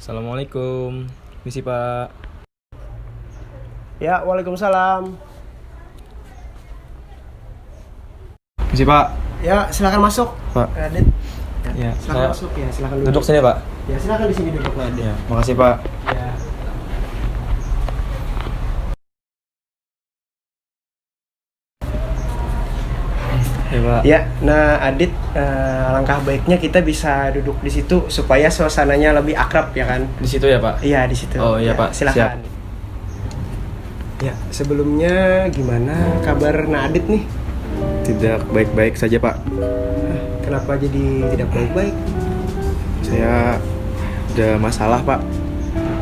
Assalamualaikum. Misi Pak. Ya, waalaikumsalam. Misi Pak. Ya, silakan masuk. Pak. Adit. Ya, Silakan saya masuk ya, silakan duduk sini Pak. Ya, silakan di sini duduk, Adit. Ya, makasih Pak. Ya. Ya Pak. Ya, nah Adit, alangkah baiknya kita bisa duduk di situ supaya suasananya lebih akrab ya kan? Di situ ya Pak. Iya, di situ. Oh, iya, Ya, Pak. Silakan. Ya, sebelumnya gimana kabar Adit nih? Tidak baik-baik saja Pak. Kenapa jadi tidak baik-baik? Saya ada masalah Pak.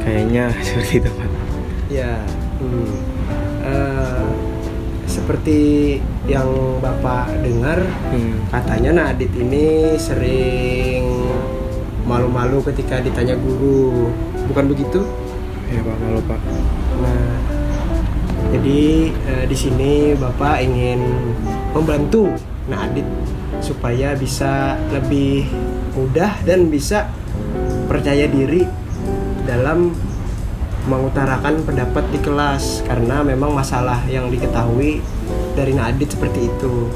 Kayaknya seperti itu Pak. Ya, seperti yang Bapak dengar, katanya Adit ini sering malu-malu ketika ditanya guru, bukan begitu? Ya Pak, malu Pak. Nah, jadi di sini Bapak ingin membantu Adit supaya bisa lebih mudah dan bisa percaya diri dalam mengutarakan pendapat di kelas, karena memang masalah yang diketahui dari Adit seperti itu.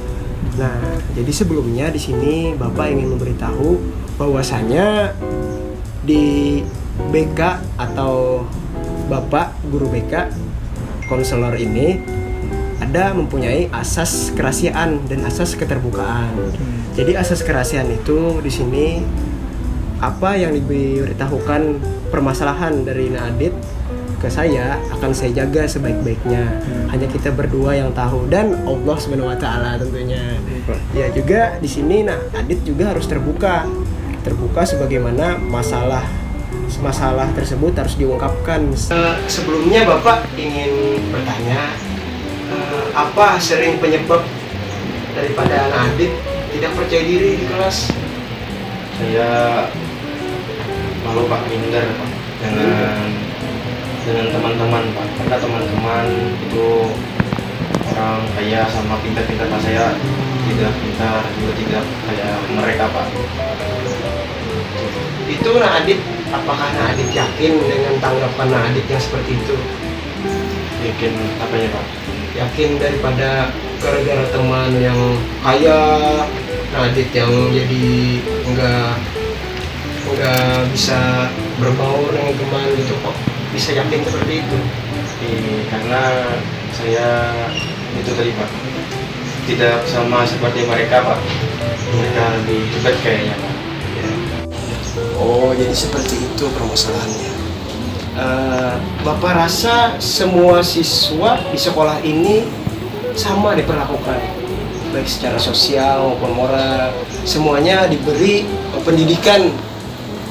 Nah, jadi sebelumnya di sini Bapak ingin memberitahu bahwasanya di BK atau Bapak guru BK konselor ini ada mempunyai asas kerahasiaan dan asas keterbukaan. Jadi asas kerahasiaan itu di sini apa yang diberitahukan permasalahan dari Adit ke saya akan saya jaga sebaik-baiknya. Hanya kita berdua yang tahu dan Allah Subhanahu wa taala tentunya. Ya juga di sini Adit juga harus terbuka sebagaimana masalah tersebut harus diungkapkan. Sebelumnya Bapak ingin bertanya, apa sering penyebab daripada Adit tidak percaya diri di kelas? Saya malu Pak, minder Pak dengan teman-teman Pak. Karena teman-teman itu orang kaya sama pintar-pintar, Pak. Saya tidak pintar, juga tidak kayak mereka Pak. Itu Adit, apakah Adit yakin dengan tanggapan Adit yang seperti itu? Yakin apanya Pak? Yakin daripada gara-gara teman yang kaya, Adit yang jadi nggak bisa berbaur dengan teman gitu, kok bisa yakin seperti itu? Karena saya itu tadi Pak, tidak sama seperti mereka Pak. Mereka lebih hebat kayaknya Pak. Ya. Oh, jadi seperti itu permasalahannya. Bapak rasa semua siswa di sekolah ini sama diperlakukan, baik secara sosial maupun moral, semuanya diberi pendidikan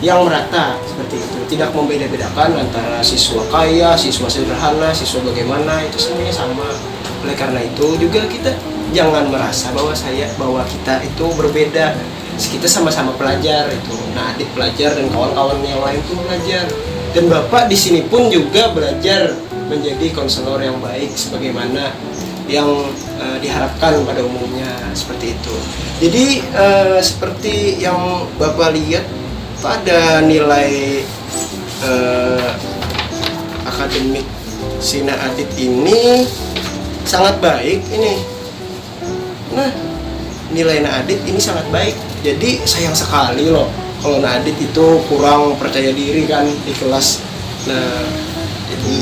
yang merata seperti itu, tidak membeda-bedakan antara siswa kaya, siswa sederhana, siswa bagaimana, itu semuanya sama. Oleh karena itu juga kita jangan merasa bahwa kita itu berbeda. Kita sama-sama pelajar itu. Adit pelajar dan kawan-kawan yang lain pun belajar. Dan Bapak di sini pun juga belajar menjadi konselor yang baik sebagaimana yang diharapkan pada umumnya seperti itu. Jadi seperti yang Bapak lihat pada nilai akademik Sina Adit ini sangat baik ini. Nah, nilai Adit ini sangat baik. Jadi sayang sekali loh kalau Adit itu kurang percaya diri kan di kelas. Nah, jadi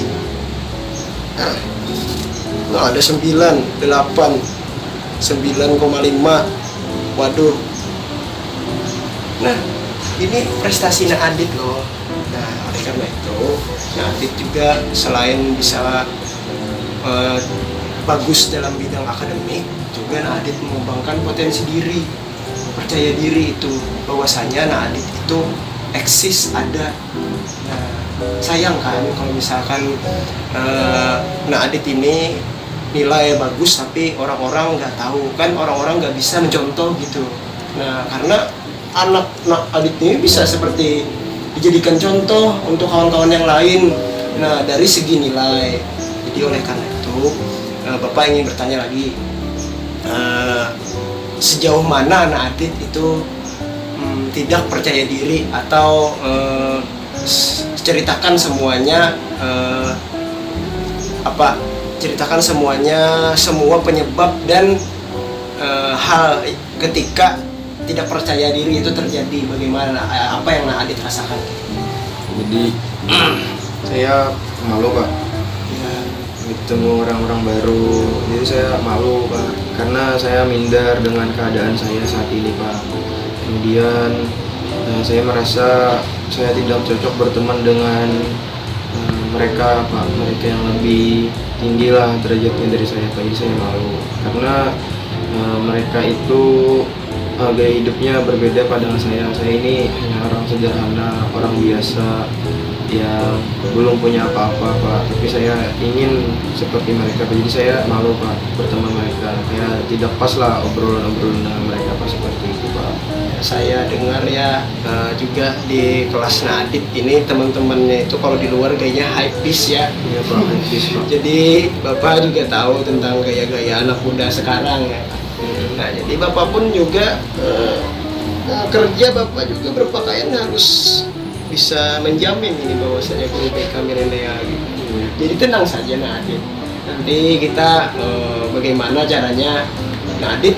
ada 9,8, 9,5. Waduh. Nah, ini prestasi Adit loh. Nah, oleh karena itu Adit juga selain bisa bagus dalam bidang akademik, juga Adit mengembangkan potensi diri, percaya diri itu bahwasanya Adit itu eksis ada. Nah, sayang kan kalau misalkan Adit ini nilai bagus tapi orang-orang nggak tahu, kan orang-orang nggak bisa mencontoh gitu. Nah, karena anak Adit ini bisa seperti dijadikan contoh untuk kawan-kawan yang lain. Nah, dari segi nilai. Jadi oleh karena itu Bapak ingin bertanya lagi, sejauh mana Adit itu tidak percaya diri atau ceritakan semuanya, ceritakan semuanya, semua penyebab dan hal ketika tidak percaya diri itu terjadi, bagaimana, apa yang Adit rasakan. Jadi saya malu Pak, Ya, ketemu orang-orang baru, jadi saya malu Pak, karena saya minder dengan keadaan saya saat ini Pak. Kemudian saya merasa saya tidak cocok berteman dengan mereka Pak, mereka yang lebih tinggi lah derajatnya dari saya Pak. Jadi saya malu karena mereka itu gaya hidupnya berbeda pada saya. Saya ini hanya orang sederhana, orang biasa yang belum punya apa-apa Pak, tapi saya ingin seperti mereka Pak. Jadi saya malu Pak berteman mereka, kayak tidak pas lah obrolan-obrolan mereka Pak, seperti itu Pak. saya dengar ya, juga di kelas Adit ini teman-temannya itu kalau di luar gayanya high beast ya. Iya Pak, habis Pak. Jadi Bapak juga tahu tentang gaya-gaya anak muda sekarang ya. Nah, jadi Bapak pun juga kerja, Bapak juga berpakaian harus bisa menjamin ini bahwasanya guru BK milenial gitu. Jadi tenang saja Nadit. Nanti kita bagaimana caranya Nadit,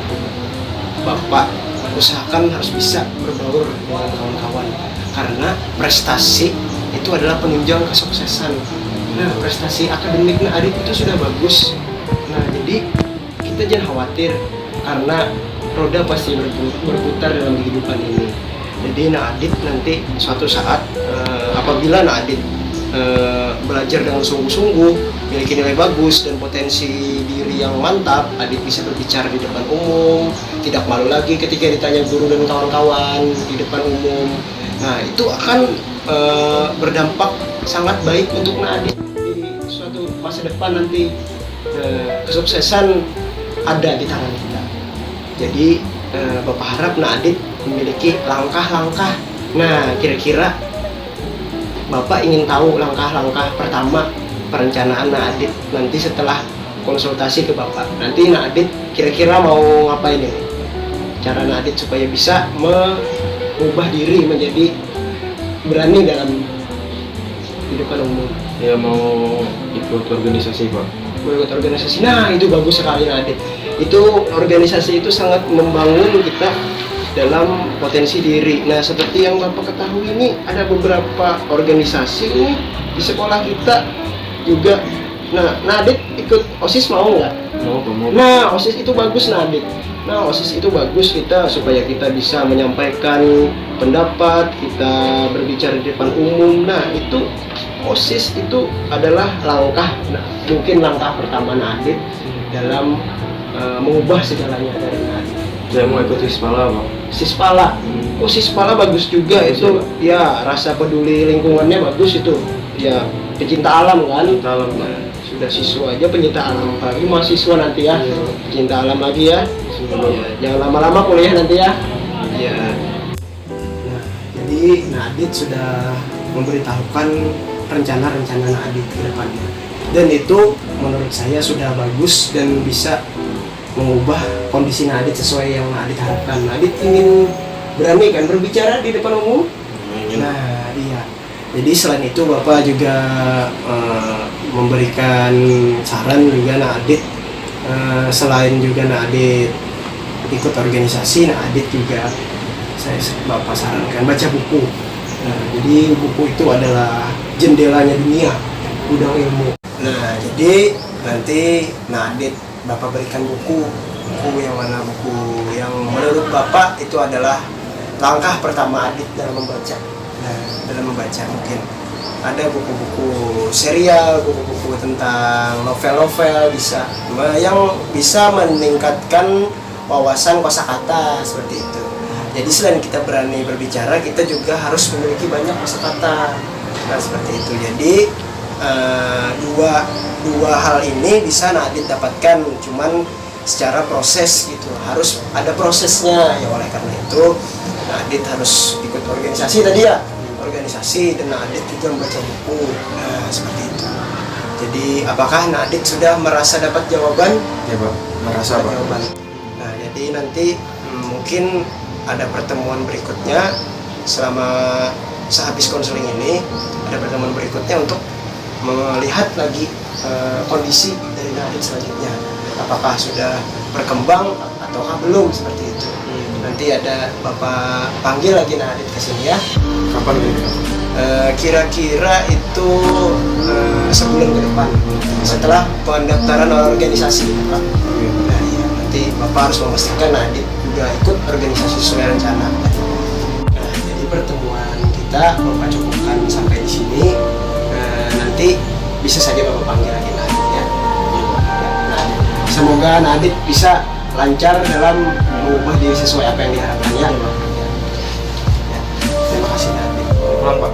Bapak usahakan harus bisa berbaur dengan kawan-kawan, karena prestasi itu adalah penunjang kesuksesan. Nah, prestasi akademik Nadit itu sudah bagus. Nah, jadi kita jangan khawatir, karena roda pasti berputar dalam kehidupan ini. Jadi Nadit nanti suatu saat apabila Nadit belajar dengan sungguh-sungguh, memiliki nilai bagus dan potensi diri yang mantap, Adit bisa berbicara di depan umum, tidak malu lagi ketika ditanya guru dan kawan-kawan di depan umum. Nah, itu akan berdampak sangat baik untuk Adit di suatu masa depan nanti. Kesuksesan ada di tangan kita. Jadi Bapak harap Adit memiliki langkah-langkah. Nah, kira-kira Bapak ingin tahu langkah-langkah pertama perencanaan Adit nanti setelah konsultasi ke Bapak. Nanti Adit kira-kira mau ngapain ini? Cara Adit supaya bisa mengubah diri menjadi berani dalam kehidupan umum. Ya mau ikut organisasi Pak. Mau ikut organisasi. Nah, itu bagus sekali Adit. Itu organisasi itu sangat membangun kita dalam potensi diri. Nah, seperti yang Bapak ketahui ini ada beberapa organisasi ini di sekolah kita juga. Nah, Nadit ikut OSIS mau nggak? Mau. Nah, OSIS itu bagus Nadit. Nah, OSIS itu bagus kita supaya kita bisa menyampaikan pendapat, kita berbicara di depan umum. Nah, itu OSIS itu adalah langkah, mungkin langkah pertama Nadit dalam mengubah segalanya dari Nadit. Saya mau ikut Sispala Pak. Sispala. Oh, Sispala bagus juga itu. Ya, rasa peduli lingkungannya bagus itu. Ya, pecinta alam kan. Pecinta alam, Pak. Nah, sudah siswa aja pencinta alam, apalagi mahasiswa nanti ya. Iya. Pecinta alam lagi ya. Ya, jangan lama-lama kuliah nanti ya. Ya. Nah, jadi Nadit sudah memberitahukan rencana-rencana Nadit ke depannya. Dan itu menurut saya sudah bagus dan bisa mengubah kondisi Nadit sesuai yang Nadit harapkan. Nadit ingin berani kan berbicara di depan umum. Nah, iya. Jadi selain itu Bapak juga memberikan saran juga Nadit. Selain juga Nadit ikut organisasi, Nadit juga Bapak sarankan baca buku. Nah, jadi buku itu adalah jendelanya dunia, gudang ilmu. Nah, jadi nanti Nadit Bapak berikan buku yang mana, buku yang menurut Bapak itu adalah langkah pertama Adit dalam membaca. Nah, dalam membaca mungkin ada buku-buku serial, buku-buku tentang novel-novel bisa yang bisa meningkatkan wawasan kosakata seperti itu. Jadi selain kita berani berbicara, kita juga harus memiliki banyak kosakata. Nah, seperti itu. Jadi dua hal ini bisa Nadit dapatkan, cuman secara proses gitu, harus ada prosesnya ya. Oleh karena itu Nadit harus ikut organisasi tadi ya, organisasi, dan Nadit juga membaca buku. Nah, seperti itu. Jadi apakah Nadit sudah merasa dapat jawaban? Ya Pak, merasa Pak. Jawaban. Nah, jadi nanti mungkin ada pertemuan berikutnya selama sehabis konseling ini ada pertemuan berikutnya untuk melihat lagi kondisi dari Nadit selanjutnya, apakah sudah berkembang ataukah belum, seperti itu. Nanti ada Bapak panggil lagi Nadit ke sini ya. Kapan ini? Kira-kira itu sebulan ke depan setelah pendaftaran organisasi, Pak. Nah, iya, nanti Bapak harus memastikan Nadit juga ikut organisasi sesuai rencana. Nah, jadi pertemuan kita Bapak cukupkan sampai di sini. Nanti bisa saja Bapak panggil lagi Nadit ya. Nah, semoga Nadit bisa lancar dalam mengubah diri sesuai apa yang diharapkannya. Ya. Terima kasih Nadit. Pulang Pak.